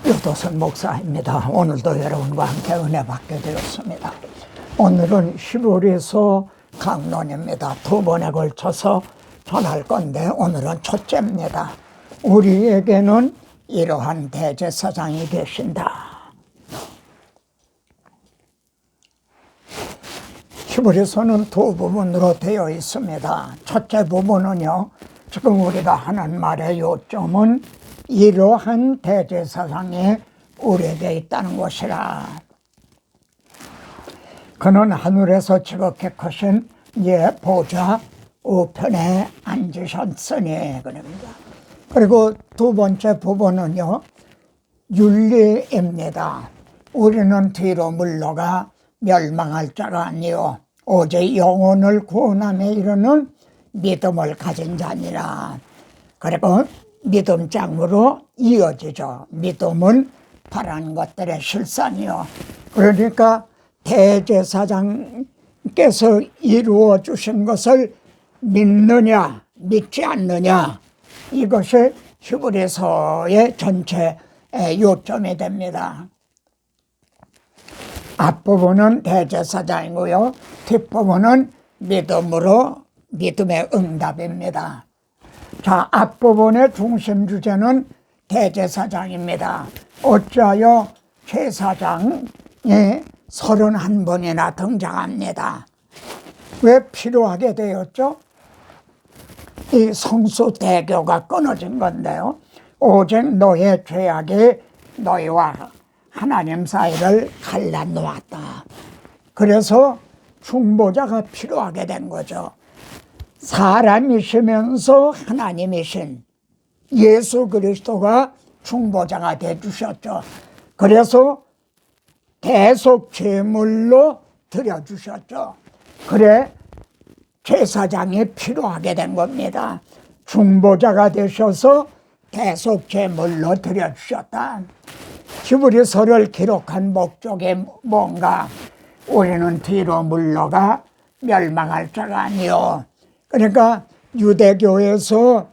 유도선 목사입니다. 오늘도 여러분과 함께 은혜 받게 되었습니다. 오늘은 히브리서 강론입니다. 두 번에 걸쳐서 전할 건데 오늘은 첫째입니다. 우리에게는 이러한 대제사장이 계신다. 히브리서는 두 부분으로 되어 있습니다. 첫째 부분은요, 지금 우리가 하는 말의 요점은 이러한 대제사장이 우리에게 있다는 것이라. 그는 하늘에서 지극히 크신 예 보좌 우편에 앉으셨으니 그럽니다. 그리고 두 번째 부분은요, 윤리입니다. 우리는 뒤로 물러가 멸망할 자가 아니요 오직 영혼을 구원함에 이르는 믿음을 가진 자니라. 그리고 믿음 장으로 이어지죠. 믿음은 바라는 것들의 실상이요. 그러니까 대제사장께서 이루어 주신 것을 믿느냐 믿지 않느냐, 이것이 히브리서의 전체 요점이 됩니다. 앞부분은 대제사장이고요, 뒷부분은 믿음의 응답입니다. 자, 앞부분의 중심 주제는 대제사장입니다. 어찌하여 제사장이 31번이나 등장합니다. 왜 필요하게 되었죠? 이 성수대교가 끊어진 건데요, 오직 너의 죄악이 너희와 하나님 사이를 갈라놓았다. 그래서 중보자가 필요하게 된 거죠. 사람이시면서 하나님이신 예수 그리스도가 중보자가 되주셨죠. 그래서 대속 제물로 드려주셨죠. 그래 제사장이 필요하게 된 겁니다. 중보자가 되셔서 대속 제물로 드려주셨다. 히브리서를 기록한 목적이 뭔가? 우리는 뒤로 물러가 멸망할 자가 아니요, 그러니까 유대교에서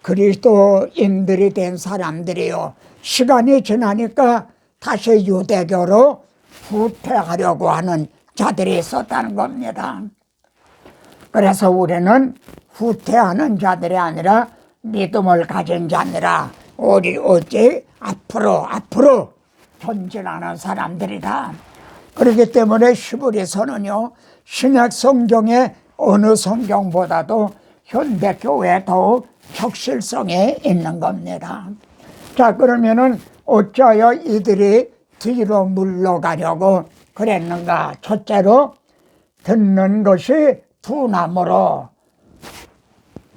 그리스도인들이 된 사람들이요, 시간이 지나니까 다시 유대교로 후퇴하려고 하는 자들이 있었다는 겁니다. 그래서 우리는 후퇴하는 자들이 아니라 믿음을 가진 자니라. 우리 오직 앞으로 전진하는 사람들이다. 그렇기 때문에 히브리서는요, 신약 성경의 어느 성경보다도 현대교회에 더욱 적실성이 있는 겁니다. 자, 그러면은 어찌하여 이들이 뒤로 물러가려고 그랬는가? 첫째로 듣는 것이 둔함으로.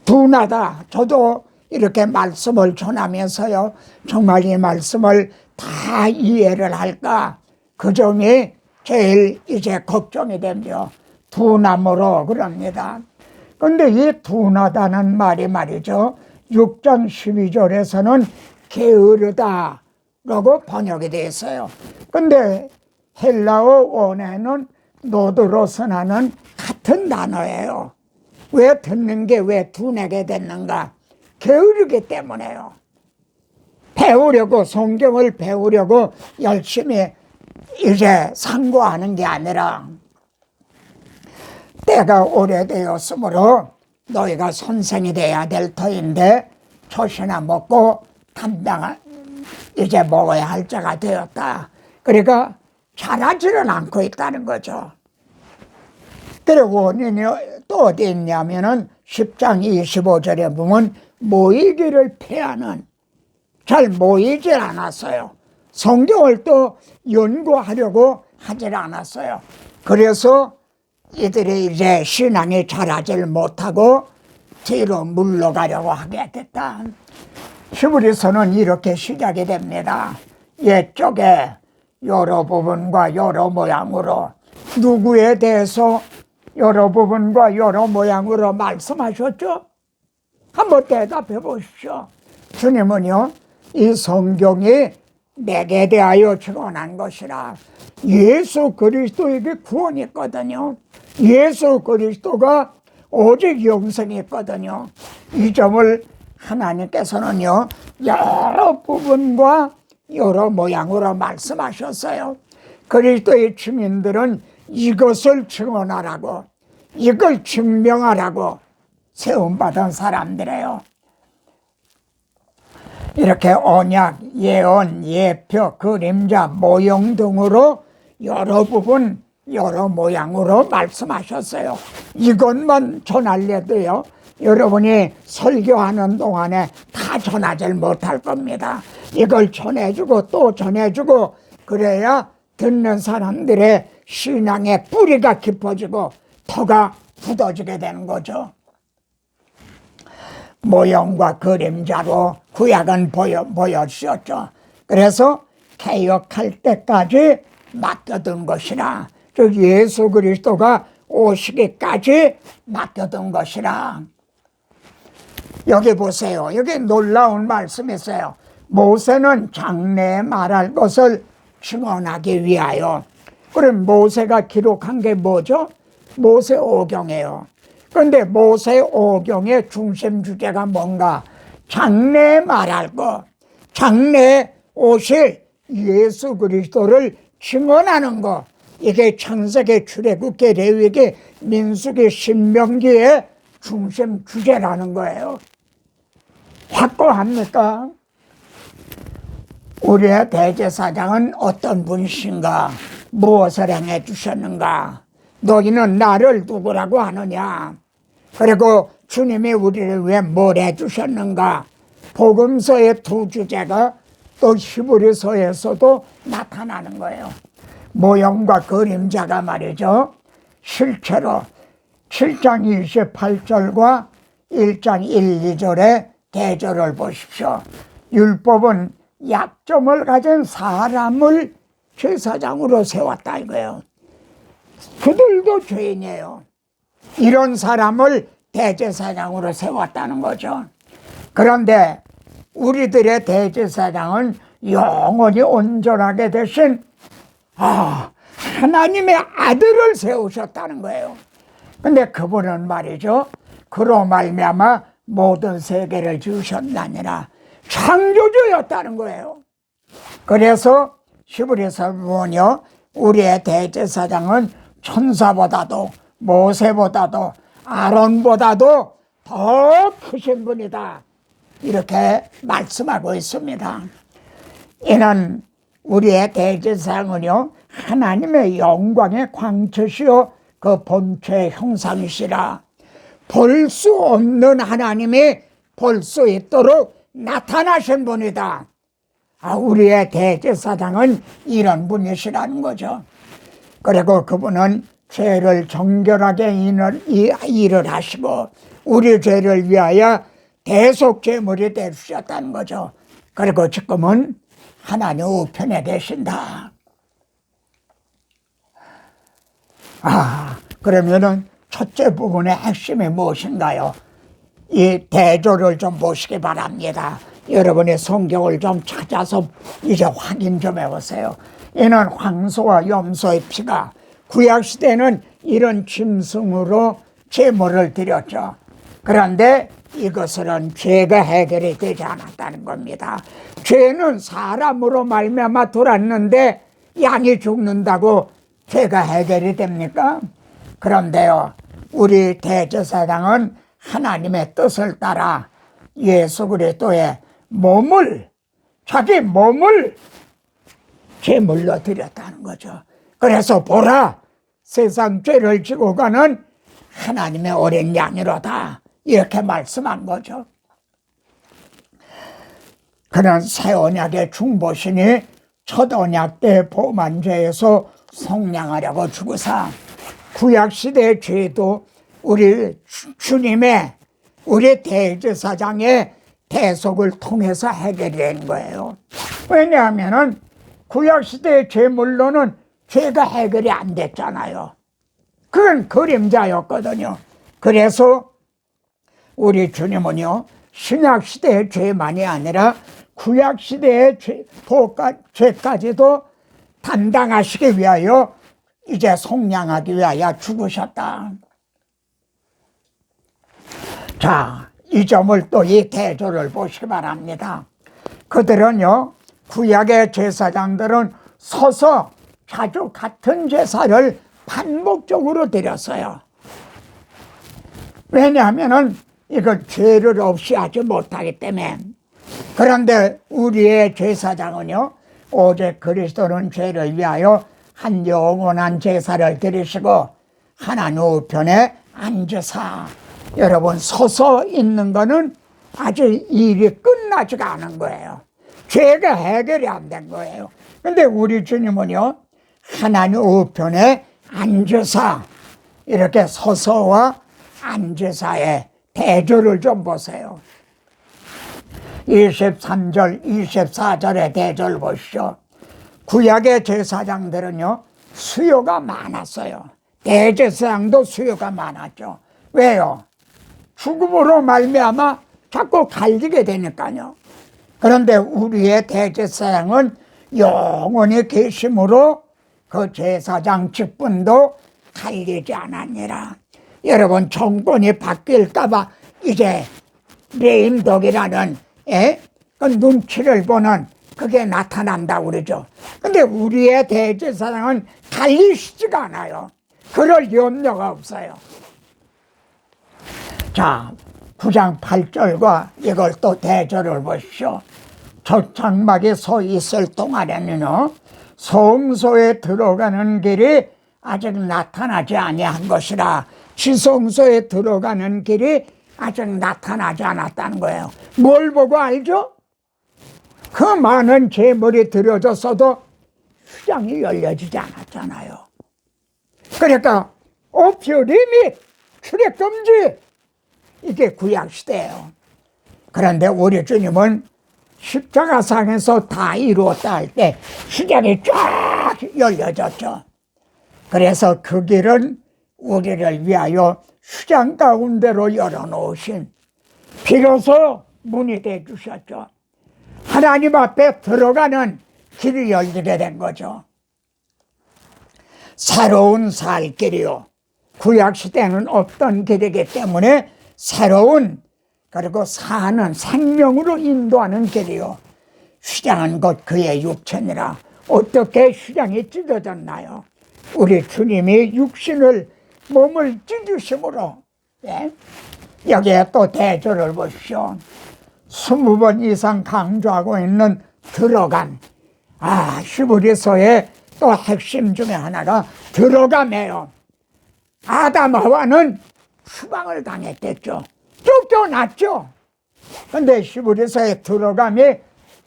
둔하다. 저도 이렇게 말씀을 전하면서요, 정말 이 말씀을 다 이해를 할까? 그 점이 제일 이제 걱정이 되며 둔함으로 그럽니다. 근데 이 둔하다는 말이 말이죠, 6장 12절에서는 게으르다 라고 번역이 되어 있어요. 근데 헬라어 원어에는 노드로스나는 같은 단어예요. 왜 듣는 게 왜 둔하게 됐는가? 게으르기 때문에요. 배우려고, 성경을 배우려고 열심히 이제 상고하는 게 아니라 때가 오래되었으므로 너희가 선생이 돼야 될 터인데 젖이나 먹고 담당을 이제 먹어야 할 자가 되었다. 그러니까 자라지는 않고 있다는 거죠. 그리고 원인이 또 어디 있냐면은 10장 25절에 보면 모이기를 피하는, 잘 모이질 않았어요. 성경을 또 연구하려고 하질 않았어요. 그래서 이들이 이제 신앙이 자라질 못하고 뒤로 물러가려고 하게 됐다. 히브리서는 이렇게 시작이 됩니다. 옛적에 여러 부분과 여러 모양으로, 누구에 대해서 여러 부분과 여러 모양으로 말씀하셨죠? 한번 대답해 보십시오. 주님은요, 이 성경이 내게 대하여 증언한 것이라. 예수 그리스도에게 구원이 있거든요. 예수 그리스도가 오직 영생이 있거든요. 이 점을 하나님께서는요, 여러 부분과 여러 모양으로 말씀하셨어요. 그리스도의 증인들은 이것을 증언하라고, 이걸 증명하라고 세움받은 사람들이에요. 이렇게 언약, 예언, 예표, 그림자, 모형 등으로 여러 부분, 여러 모양으로 말씀하셨어요. 이것만 전하려도요, 여러분이 설교하는 동안에 다 전하지 못할 겁니다. 이걸 전해주고 또 전해주고 그래야 듣는 사람들의 신앙의 뿌리가 깊어지고 터가 굳어지게 되는 거죠. 모형과 그림자로 구약은 보여주셨죠. 그래서 개혁할 때까지 맡겨둔 것이라, 즉 예수 그리스도가 오시기까지 맡겨둔 것이라. 여기 보세요. 여기 놀라운 말씀이 있어요. 모세는 장래에 말할 것을 증언하기 위하여. 그럼 모세가 기록한 게 뭐죠? 모세오경이에요. 그런데 모세오경의 중심 주제가 뭔가? 장래에 말할 것, 장래에 오실 예수 그리스도를 증언하는 것. 이게 창세기, 출애굽기, 레위기, 민수기, 신명기의 중심 주제라는 거예요. 확고합니까? 우리의 대제사장은 어떤 분이신가? 무엇을 행해 주셨는가? 너희는 나를 누구라고 하느냐? 그리고 주님이 우리를 위해 뭘 해주셨는가? 복음서의 두 주제가 또 히브리서에서도 나타나는 거예요. 모형과 그림자가 말이죠. 실제로 7장 28절과 1장 1, 2절의 대절을 보십시오. 율법은 약점을 가진 사람을 제사장으로 세웠다 이거예요. 그들도 죄인이에요. 이런 사람을 대제사장으로 세웠다는 거죠. 그런데 우리들의 대제사장은 영원히 온전하게 되신 하나님의 아들을 세우셨다는 거예요. 근데 그분은 말이죠, 그로 말미암아 모든 세계를 지으셨나니라 창조주였다는 거예요. 그래서 히브리서 보면요, 우리의 대제사장은 천사보다도 모세보다도 아론보다도 더 크신 분이다, 이렇게 말씀하고 있습니다. 이는 우리의 대제사장은요, 하나님의 영광의 광채시요 그 본체의 형상이시라. 볼 수 없는 하나님이 볼 수 있도록 나타나신 분이다. 우리의 대제사장은 이런 분이시라는 거죠. 그리고 그분은 죄를 정결하게 일을 하시고 우리 죄를 위하여 대속제물이 되주셨다는 거죠. 그리고 지금은 하나님 우편에 계신다. 그러면은 첫째 부분의 핵심이 무엇인가요? 이 대조를 좀 보시기 바랍니다. 여러분의 성경을 좀 찾아서 이제 확인 좀 해보세요. 이는 황소와 염소의 피가, 구약시대는 이런 짐승으로 제물을 드렸죠. 그런데 이것은 죄가 해결이 되지 않았다는 겁니다. 죄는 사람으로 말미암아 들어왔는데 양이 죽는다고 죄가 해결이 됩니까? 그런데요, 우리 대제사장은 하나님의 뜻을 따라 예수 그리스도의 몸을, 자기 몸을 제물로 드렸다는 거죠. 그래서 보라, 세상 죄를 지고 가는 하나님의 어린 양이로다, 이렇게 말씀한 거죠. 그런 새 언약의 중보신이 첫 언약 때 범한 죄에서 속량하려고 주고사 구약시대의 죄도 우리 주님의, 우리 대제사장의 대속을 통해서 해결된 거예요. 왜냐하면 구약시대의 죄물로는 죄가 해결이 안 됐잖아요. 그건 그림자였거든요. 그래서 우리 주님은요, 신약시대의 죄만이 아니라 구약시대의 죄까지도 담당하시기 위하여 이제 속량하기 위하여 죽으셨다. 자, 이 점을 또 이 대조를 보시기 바랍니다. 그들은요, 구약의 제사장들은 서서 자주 같은 제사를 반복적으로 드렸어요. 왜냐하면 이걸 죄를 없이 하지 못하기 때문에. 그런데 우리의 제사장은요, 오직 그리스도는 죄를 위하여 한 영원한 제사를 드리시고 하나님 우편에 앉으사. 여러분, 서서 있는 거는 아직 일이 끝나지가 않은 거예요. 죄가 해결이 안 된 거예요. 근데 우리 주님은요, 하나님 우편에 앉으사, 이렇게 서서와 앉으사의 대조를 좀 보세요. 23절, 24절의 대조를 보시죠. 구약의 제사장들은요, 수요가 많았어요. 대제사장도 수요가 많았죠. 왜요? 죽음으로 말미암아 자꾸 갈리게 되니까요. 그런데 우리의 대제사장은 영원히 계심으로 그 제사장 직분도 갈리지 않았니라. 여러분, 정권이 바뀔까봐 이제 레임덕이라는 그 눈치를 보는 그게 나타난다고 그러죠. 근데 우리의 대제사장은 갈리시지가 않아요. 그럴 염려가 없어요. 자, 9장 8절과 이걸 또 대조를 보십시오. 저 장막에 서 있을 동안에는요, 성소에 들어가는 길이 아직 나타나지 아니한 것이라. 지성소에 들어가는 길이 아직 나타나지 않았다는 거예요. 뭘 보고 알죠? 그 많은 제물이 드려졌어도 수장이 열려지지 않았잖아요. 그러니까 오프 리밋, 출입 금지, 이게 구약시대예요. 그런데 우리 주님은 십자가상에서 다 이루었다 할 때 수장이 쫙 열려졌죠. 그래서 그 길은 우리를 위하여 수장 가운데로 열어놓으신, 비로소 문이 되어주셨죠. 하나님 앞에 들어가는 길이 열리게 된 거죠. 새로운 살 길이요. 구약시대는 없던 길이기 때문에 새로운, 그리고 사는 생명으로 인도하는 길이요. 휘장은 곧 그의 육체니라. 어떻게 휘장이 찢어졌나요? 우리 주님이 육신을, 몸을 찢으심으로. 여기에 또 대조를 보십시오. 20번 이상 강조하고 있는 들어간, 히브리서의 또 핵심 중에 하나가 들어감이에요. 아담 하와는 추방을 당했댔죠. 쫓겨났죠. 근데 히브리서의 들어감이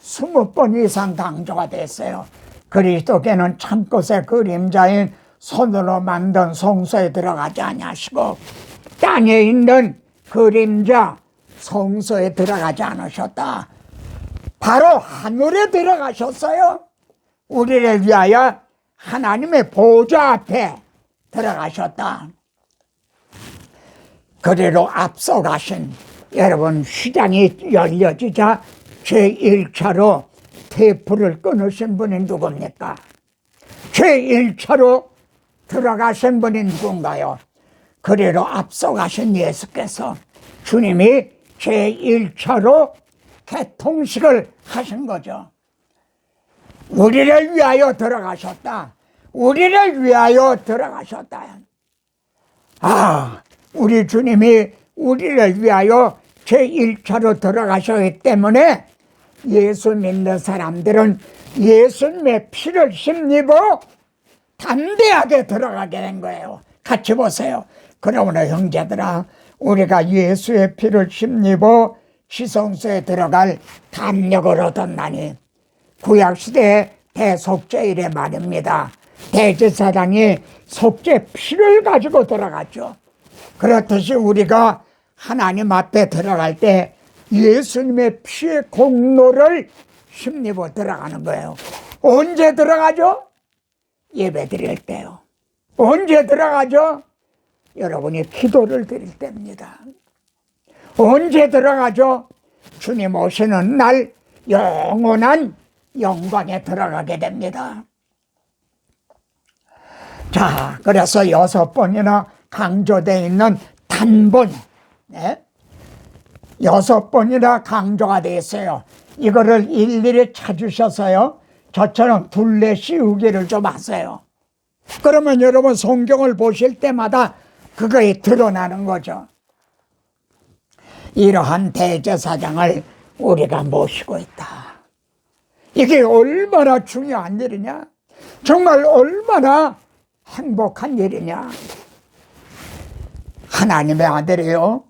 20번 이상 강조가 됐어요. 그리스도께는 참것의 그림자인 손으로 만든 성소에 들어가지 아니하시고 땅에 있는 그림자 성소에 들어가지 않으셨다. 바로 하늘에 들어가셨어요. 우리를 위하여 하나님의 보좌 앞에 들어가셨다. 그리로 앞서가신, 여러분, 휘장이 열려지자 제1차로 테이프를 끊으신 분이 누굽니까? 제1차로 들어가신 분이 누군가요? 그리로 앞서가신 예수께서, 주님이 제1차로 개통식을 하신 거죠. 우리를 위하여 들어가셨다. 우리를 위하여 들어가셨다. 우리 주님이 우리를 위하여 제1차로 들어가셨기 때문에 예수 믿는 사람들은 예수님의 피를 힘입어 담대하게 들어가게 된 거예요. 같이 보세요. 그러므로 형제들아, 우리가 예수의 피를 힘입어 지성소에 들어갈 담력을 얻었나니. 구약시대의 대속죄일의 말입니다. 대제사장이 속죄 피를 가지고 들어갔죠. 그렇듯이 우리가 하나님 앞에 들어갈 때 예수님의 피의 공로를 힘입어 들어가는 거예요. 언제 들어가죠? 예배 드릴 때요. 언제 들어가죠? 여러분이 기도를 드릴 때입니다. 언제 들어가죠? 주님 오시는 날 영원한 영광에 들어가게 됩니다. 자, 그래서 6번이나 강조되어 있는 단본, 6번이나 강조가 되어 있어요. 이거를 일일이 찾으셔서요, 저처럼 둘레 씌우기를 좀 하세요. 그러면 여러분 성경을 보실 때마다 그거에 드러나는 거죠. 이러한 대제사장을 우리가 모시고 있다. 이게 얼마나 중요한 일이냐, 정말 얼마나 행복한 일이냐. 하나님의 아들이요,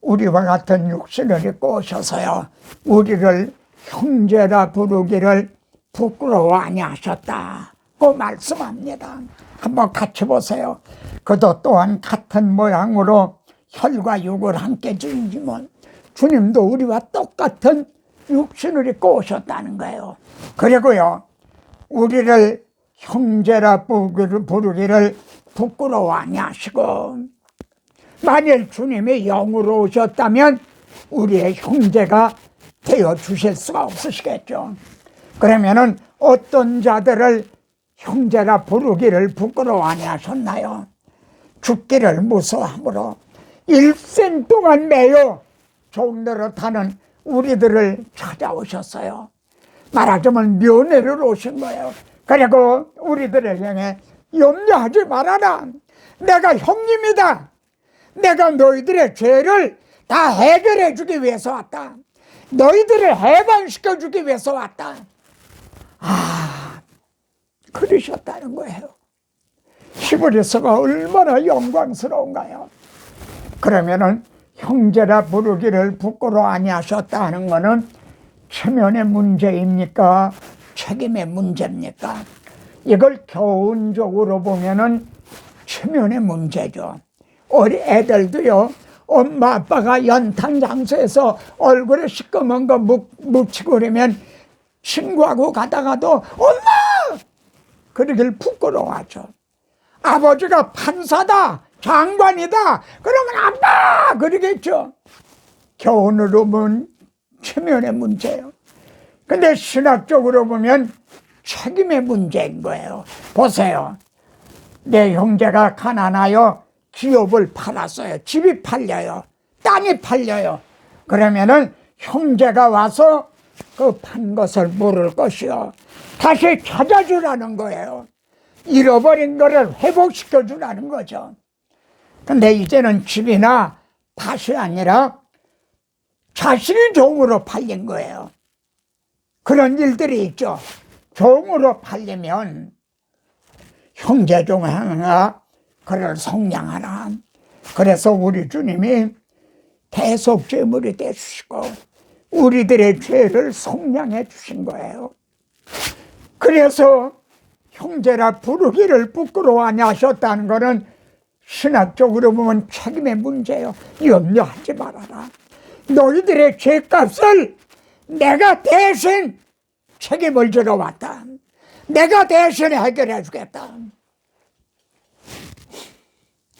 우리와 같은 육신을 입고 오셔서요, 우리를 형제라 부르기를 부끄러워 아니하셨다고 말씀합니다. 한번 같이 보세요. 그도 또한 같은 모양으로 혈과 육을 함께 지니지만 주님도 우리와 똑같은 육신을 입고 오셨다는 거예요. 그리고요, 우리를 형제라 부르기를 부끄러워 아니하시고, 만일 주님이 영으로 오셨다면 우리의 형제가 되어 주실 수가 없으시겠죠. 그러면은 어떤 자들을 형제라 부르기를 부끄러워 아니하셨나요? 죽기를 무서워함으로 일생 동안 매여 종노릇하는 우리들을 찾아오셨어요. 말하자면 면회를 오신 거예요. 그리고 우리들을 향해 염려하지 말아라. 내가 형님이다. 내가 너희들의 죄를 다 해결해 주기 위해서 왔다. 너희들을 해방시켜 주기 위해서 왔다. 그러셨다는 거예요. 히브리서가 얼마나 영광스러운가요? 그러면은 형제라 부르기를 부끄러워 아니하셨다는 것은 체면의 문제입니까? 책임의 문제입니까? 이걸 교훈적으로 보면은 체면의 문제죠. 우리 애들도요, 엄마 아빠가 연탄 장소에서 얼굴에 시꺼먼 거 묻히고 그러면 친구하고 가다가도 엄마! 그러길 부끄러워하죠. 아버지가 판사다, 장관이다, 그러면 아빠! 그러겠죠. 교훈으로 보면 체면의 문제예요. 근데 신학적으로 보면 책임의 문제인 거예요. 보세요. 내 형제가 가난하여 기업을 팔았어요. 집이 팔려요. 땅이 팔려요. 그러면은 형제가 와서 그 판 것을 물을 것이요, 다시 찾아주라는 거예요. 잃어버린 거를 회복시켜 주라는 거죠. 근데 이제는 집이나 밭이 아니라 자신이 종으로 팔린 거예요. 그런 일들이 있죠. 종으로 팔리면 형제 중 하나가 그를 속량하라. 그래서 우리 주님이 대속죄물이 되주시고 우리들의 죄를 속량해 주신 거예요. 그래서 형제라 부르기를 부끄러워하니 하셨다는 것은 신학적으로 보면 책임의 문제예요. 염려하지 말아라. 너희들의 죄값을 내가 대신 책임을 지러 왔다. 내가 대신 해결해 주겠다.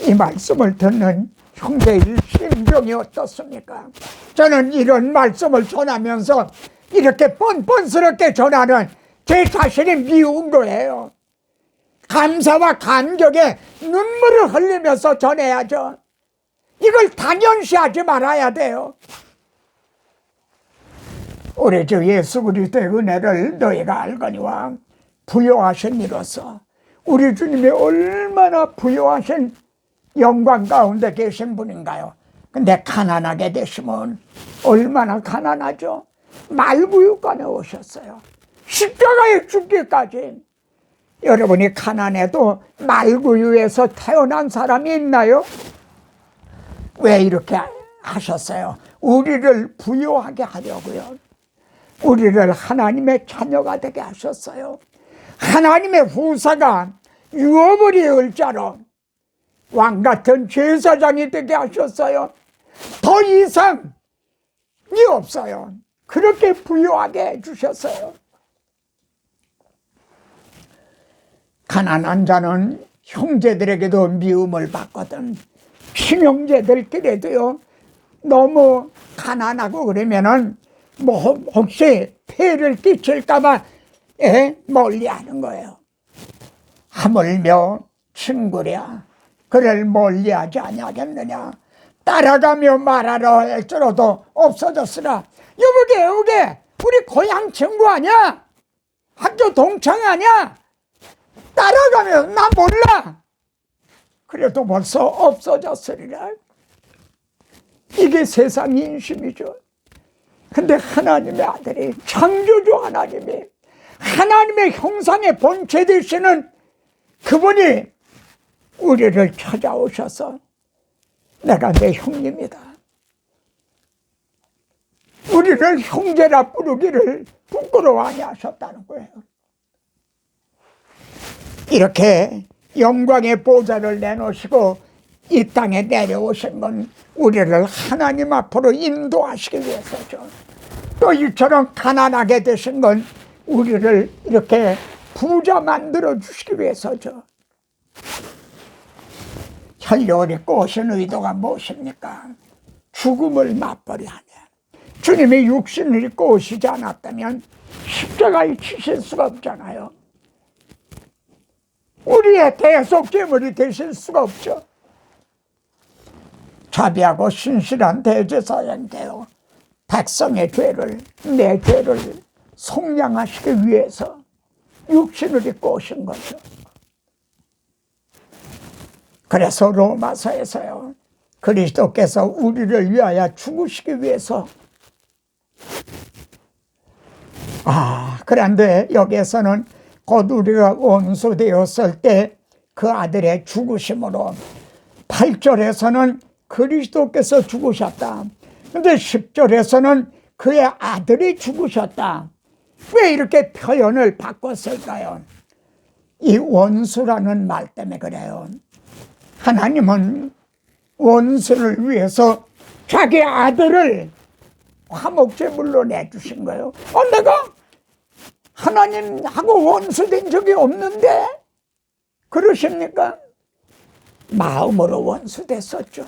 이 말씀을 듣는 형제의 심정이 어떻습니까? 저는 이런 말씀을 전하면서 이렇게 뻔뻔스럽게 전하는 제 자신이 미운 거예요. 감사와 감격에 눈물을 흘리면서 전해야죠. 이걸 당연시하지 말아야 돼요. 우리 주 예수 그리스도의 은혜를 너희가 알거니와 부요하신 이로써 우리 주님이 얼마나 부요하신 영광 가운데 계신 분인가요? 근데 가난하게 되시면 얼마나 가난하죠? 말구유간에 오셨어요. 십자가에 죽기까지. 여러분이 가난해도 말구유에서 태어난 사람이 있나요? 왜 이렇게 하셨어요? 우리를 부요하게 하려고요. 우리를 하나님의 자녀가 되게 하셨어요. 하나님의 후사가 유업을 이을 자로 왕같은 제사장이 되게 하셨어요. 더 이상이 없어요. 그렇게 부유하게 해주셨어요. 가난한 자는 형제들에게도 미움을 받거든. 친형제들끼리도요, 너무 가난하고 그러면은 혹시 폐를 끼칠까봐 멀리하는 거예요. 하물며 친구랴 그를 멀리하지 아니하겠느냐. 따라가며 말하러 할지라도 없어졌으나 여보게 우리 고향 친구 아니야? 학교 동창 아니야? 따라가면 나 몰라. 그래도 벌써 없어졌으리라. 이게 세상 인심이죠. 근데 하나님의 아들이, 창조주 하나님이, 하나님의 형상의 본체 되시는 그분이 우리를 찾아오셔서 내가 내 형님이다, 우리를 형제라 부르기를 부끄러워하게 하셨다는 거예요. 이렇게 영광의 보좌를 내놓으시고 이 땅에 내려오신 건 우리를 하나님 앞으로 인도하시기 위해서죠. 또 이처럼 가난하게 되신 건 우리를 이렇게 부자 만들어 주시기 위해서죠. 혈육을 입고 오신 의도가 무엇입니까? 죽음을 맛보려 하네. 주님이 육신을 입고 오시지 않았다면 십자가에 치실 수가 없잖아요. 우리의 대속제물이 되실 수가 없죠. 자비하고 신실한 대제사장되어 백성의 죄를, 내 죄를 속량하시기 위해서 육신을 입고 오신 거죠. 그래서 로마서에서요, 그리스도께서 우리를 위하여 죽으시기 위해서, 그런데 여기에서는 곧 우리가 원수되었을 때 그 아들의 죽으심으로, 8절에서는 그리스도께서 죽으셨다. 근데 10절에서는 그의 아들이 죽으셨다. 왜 이렇게 표현을 바꿨을까요? 이 원수라는 말 때문에 그래요. 하나님은 원수를 위해서 자기 아들을 화목제물로 내주신 거예요. 내가 하나님하고 원수된 적이 없는데 그러십니까? 마음으로 원수됐었죠.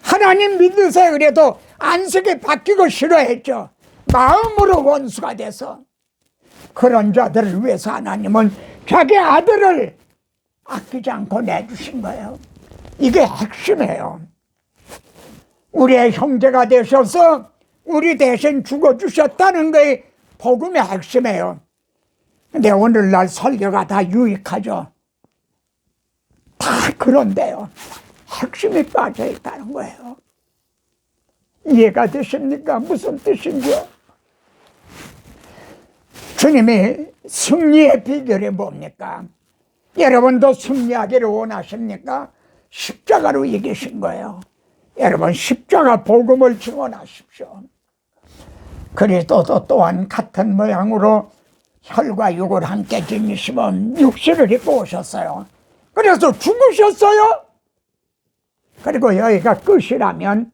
하나님 믿으세요 그래도 안식이 바뀌고 싫어했죠. 마음으로 원수가 돼서. 그런 자들을 위해서 하나님은 자기 아들을 아끼지 않고 내주신 거예요. 이게 핵심이에요. 우리의 형제가 되셔서 우리 대신 죽어주셨다는 게 복음의 핵심이에요. 근데 오늘날 설교가 다 유익하죠. 다 그런데요, 핵심이 빠져 있다는 거예요. 이해가 되십니까? 무슨 뜻인지요? 주님이 승리의 비결이 뭡니까? 여러분도 승리하기를 원하십니까? 십자가로 이기신 거예요. 여러분, 십자가 복음을 증언하십시오. 그리스도도 또한 같은 모양으로 혈과 육을 함께 지니시면 육신을 입고 오셨어요. 그래서 죽으셨어요. 그리고 여기가 끝이라면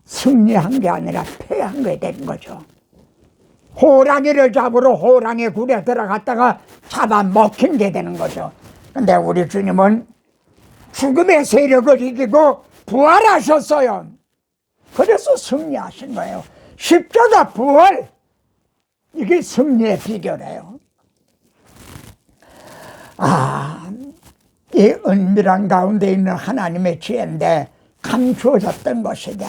승리한 게 아니라 패한 게 된 거죠. 호랑이를 잡으러 호랑이 굴에 들어갔다가 잡아먹힌 게 되는 거죠. 근데 우리 주님은 죽음의 세력을 이기고 부활하셨어요. 그래서 승리하신 거예요. 십자가 부활, 이게 승리의 비결이에요. 이 은밀한 가운데 있는 하나님의 지혜인데 감추어졌던 것이네.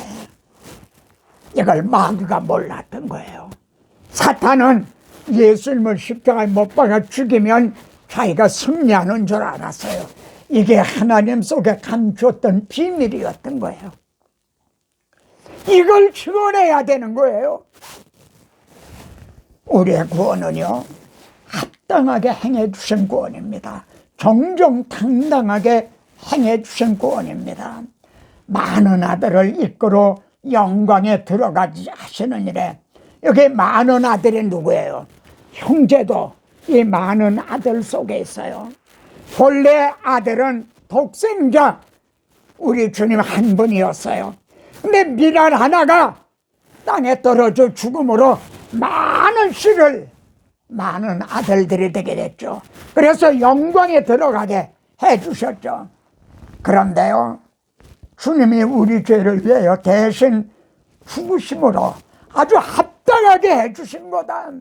이걸 마귀가 몰랐던 거예요. 사탄은 예수님을 십자가에 못 박아 죽이면 자기가 승리하는 줄 알았어요. 이게 하나님 속에 감추었던 비밀이었던 거예요. 이걸 증언해야 되는 거예요. 우리의 구원은요, 합당하게 행해 주신 구원입니다. 정정당당하게 행해 주신 구원입니다. 많은 아들을 이끌어 영광에 들어가지 하시는 일에, 여기 많은 아들이 누구예요? 형제도 이 많은 아들 속에 있어요. 본래 아들은 독생자, 우리 주님 한 분이었어요. 근데 미랄 하나가 땅에 떨어져 죽음으로 많은 아들들이 되게 됐죠. 그래서 영광에 들어가게 해주셨죠. 그런데요, 주님이 우리 죄를 위하여 대신 죽으심으로 아주 합당하게 해주신 거다.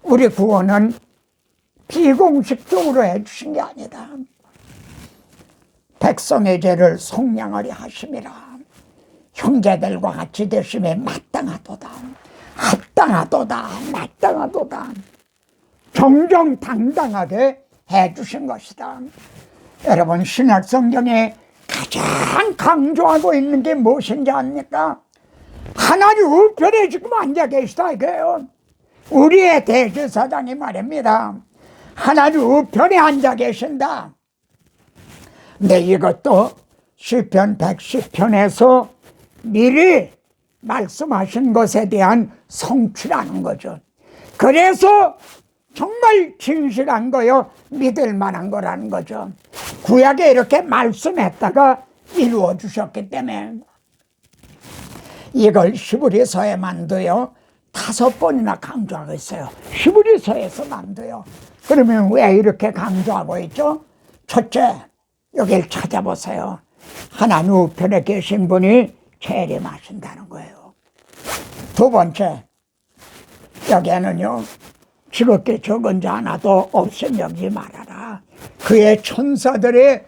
우리 구원은 비공식적으로 해주신 게 아니다. 백성의 죄를 속량하려 하심이라. 형제들과 같이 되심에 마땅하도다. 합당하도다, 마땅하도다, 정정당당하게 해주신 것이다. 여러분, 신약성경에 가장 강조하고 있는 게 무엇인지 압니까? 하나님 우편에 지금 앉아 계시다 이거예요. 우리의 대제사장이 말입니다. 하나님 우편에 앉아 계신다. 근데 이것도 시편 110편에서 미리 말씀하신 것에 대한 성취라는 거죠. 그래서 정말 진실한 거요, 믿을 만한 거라는 거죠. 구약에 이렇게 말씀했다가 이루어 주셨기 때문에. 이걸 히브리서에만도요 5번이나 강조하고 있어요. 히브리서에서만도요. 그러면 왜 이렇게 강조하고 있죠? 첫째, 여기를 찾아보세요. 하나님 우편에 계신 분이 재림하신다는 거예요. 두 번째, 여기에는요, 지극히 적은 자 하나도 없음 여기지 말아라. 그의 천사들이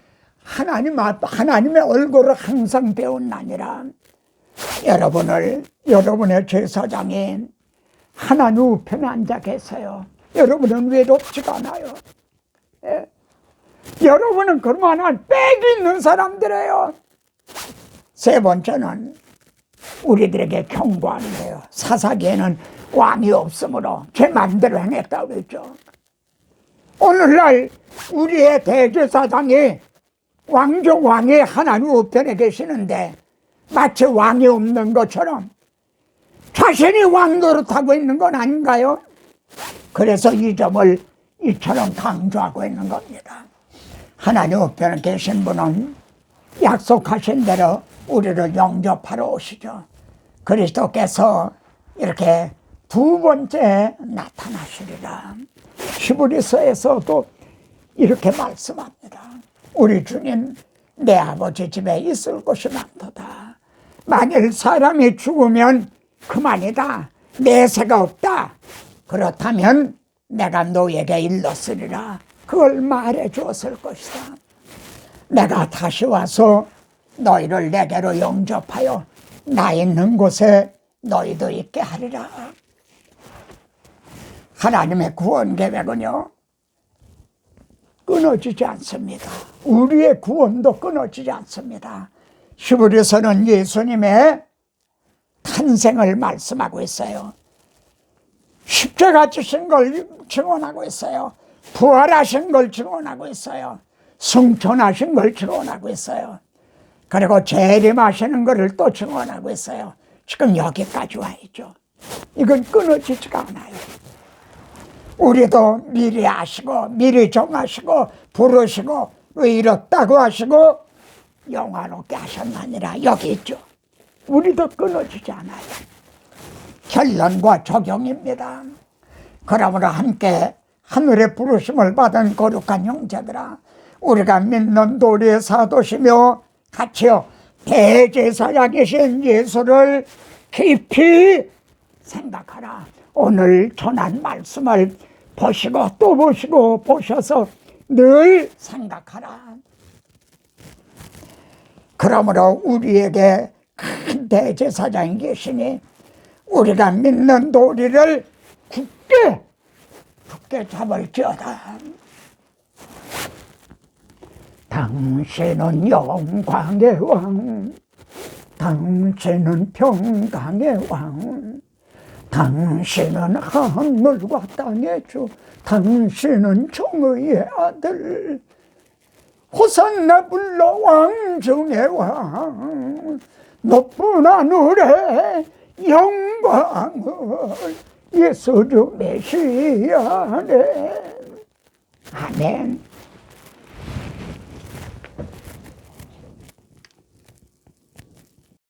하나님의 얼굴을 항상 배운나니라. 여러분의 제사장이 하나님 우편에 앉아 계세요. 여러분은 외롭지가 않아요. 예? 여러분은 그만한 빽이 있는 사람들이에요. 세 번째는 우리들에게 경고하는 거예요. 사사기에는 왕이 없으므로 제 마음대로 행했다고 했죠. 오늘날 우리의 대제사장이 왕족 왕이 하나님 우편에 계시는데 마치 왕이 없는 것처럼 자신이 왕 노릇하고 있는 건 아닌가요? 그래서 이 점을 이처럼 강조하고 있는 겁니다. 하나님 우편에 계신 분은 약속하신 대로 우리를 영접하러 오시죠. 그리스도께서 이렇게 두 번째 나타나시리라. 히브리서에서도 이렇게 말씀합니다. 우리 주님, 내 아버지 집에 있을 곳이 많도다. 만일 사람이 죽으면 그만이다, 내세가 없다. 그렇다면 내가 너에게 일렀으리라. 그걸 말해 주었을 것이다. 내가 다시 와서 너희를 내게로 영접하여 나 있는 곳에 너희도 있게 하리라. 하나님의 구원 계획은요 끊어지지 않습니다. 우리의 구원도 끊어지지 않습니다. 히브리서는 예수님의 탄생을 말씀하고 있어요. 십자가 지신 걸 증언하고 있어요. 부활하신 걸 증언하고 있어요. 승천하신 걸 증언하고 있어요. 그리고 재림하시는 것을 또 증언하고 있어요. 지금 여기까지 와 있죠. 이건 끊어지지가 않아요. 우리도 미리 아시고 미리 정하시고 부르시고 의롭다고 하시고 영화롭게 하셨나니라 여기 있죠. 우리도 끊어지지 않아요. 결론과 적용입니다. 그러므로 함께 하늘의 부르심을 받은 거룩한 형제들아, 우리가 믿는 도리의 사도시며 같이요 대제사장이신 예수를 깊이 생각하라. 오늘 전한 말씀을 보시고 또 보시고 보셔서 늘 생각하라. 그러므로 우리에게 큰 대제사장이 계시니 우리가 믿는 도리를 굳게 잡을지어다. 당신은 영광의 왕, 당신은 평강의 왕, 당신은 하늘과 땅의 주, 당신은 정의의 아들, 호산나 불러 왕 중의 왕, 높은 하늘의 영광을 예수 주 메시아네. 아멘.